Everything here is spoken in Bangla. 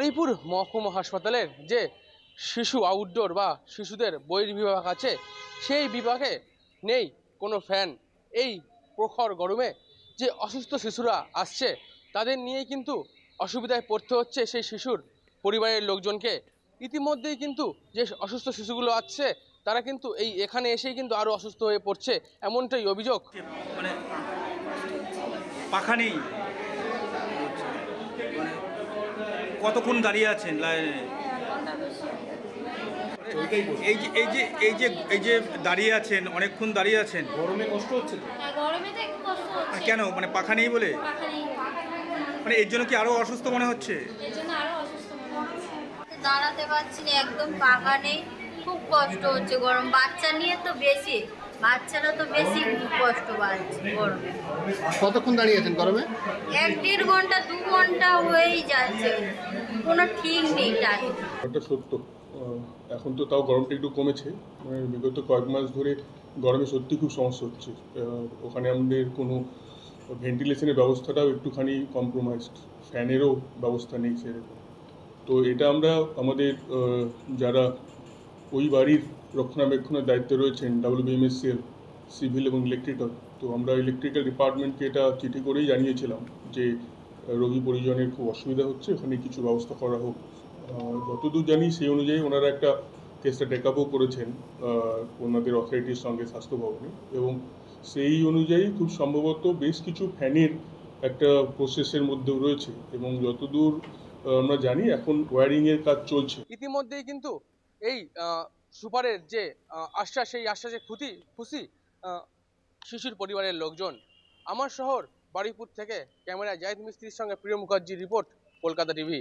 বারুইপুর মহকুমা হাসপাতালের যে শিশু আউটডোর বা শিশুদের বহির্বিভাগ আছে, সেই বিভাগে নেই কোনো ফ্যান। এই প্রখর গরমে যে অসুস্থ শিশুরা আসছে তাদের নিয়েই কিন্তু অসুবিধায় পড়তে হচ্ছে সেই শিশুর পরিবারের লোকজনকে। ইতিমধ্যেই কিন্তু যে অসুস্থ শিশুগুলো আসছে তারা কিন্তু এখানে এসেই কিন্তু আরও অসুস্থ হয়ে পড়ছে, এমনটাই অভিযোগ। মানে পাখা নেই, কতক্ষণ দাঁড়িয়ে আছেন লাইনে? এই যে এই যে এই যে এই যে দাঁড়িয়ে আছেন, অনেকক্ষণ দাঁড়িয়ে আছেন, গরমে কষ্ট হচ্ছে তো? হ্যাঁ, গরমে তো একটু কষ্ট হচ্ছে। কেন, মানে পাখা নেই বলে? পাখা নেই। মানে এর জন্য কি আরো অসুস্থ মনে হচ্ছে? এর জন্য আরো অসুস্থ মনে হচ্ছে। দাঁড়াতে পারছি না, একদম পাখা নেই, খুব কষ্ট হচ্ছে। গরম বাচ্চা নিয়ে তো বেশি, বাচ্চারা তো বেশি কষ্ট পাচ্ছে গরমে। কতক্ষণ দাঁড়িয়ে আছেন গরমে? 1-1.5 ঘন্টা 2 ঘন্টা হয়েই যাচ্ছে, কোনো ঠিক নেই টাইম। এটা সত্য। এখন তো তাও গরমটা একটু কমেছে, মানে বিগত কয়েক মাস ধরে গরমে সত্যি খুব সমস্যা হচ্ছে। ওখানে আমাদের কোনো ভেন্টিলেশনের ব্যবস্থাটাও একটুখানি কম্প্রোমাইজড, ফ্যানেরও ব্যবস্থা নেই সেরকম। তো এটা আমরা আমাদের যারা ওই বাড়ির রক্ষণাবেক্ষণের দায়িত্বে রয়েছেন, WBMSCL, সিভিল এবং ইলেকট্রিক্যাল, তো আমরা ইলেকট্রিক্যাল ডিপার্টমেন্টকে এটা চিঠি করেই জানিয়েছিলাম যে রোগী পরিজনের খুব অসুবিধা হচ্ছে, ওখানে কিছু ব্যবস্থা করা হোক। যতদূর জানি সেই অনুযায়ী ওনারা একটা কেসটা টেক আপও করেছেন ওনাদের অথরিটির সঙ্গে স্বাস্থ্য ভবনে, এবং সেই অনুযায়ী খুব সম্ভবত বেশ কিছু ফ্যানের একটা প্রসেসের মধ্যেও রয়েছে, এবং যতদূর আমরা জানি এখন ওয়্যারিংয়ের কাজ চলছে। ইতিমধ্যেই কিন্তু এই সুপারের যে আশ্বাস, সেই আশ্বাসে খুশি শিশুর পরিবারের লোকজন। আমার শহর বারুইপুর থেকে ক্যামেরায় জাহিদ মিস্ত্রির সঙ্গে প্রিয় মুখার্জির রিপোর্ট, কলকাতা টিভি।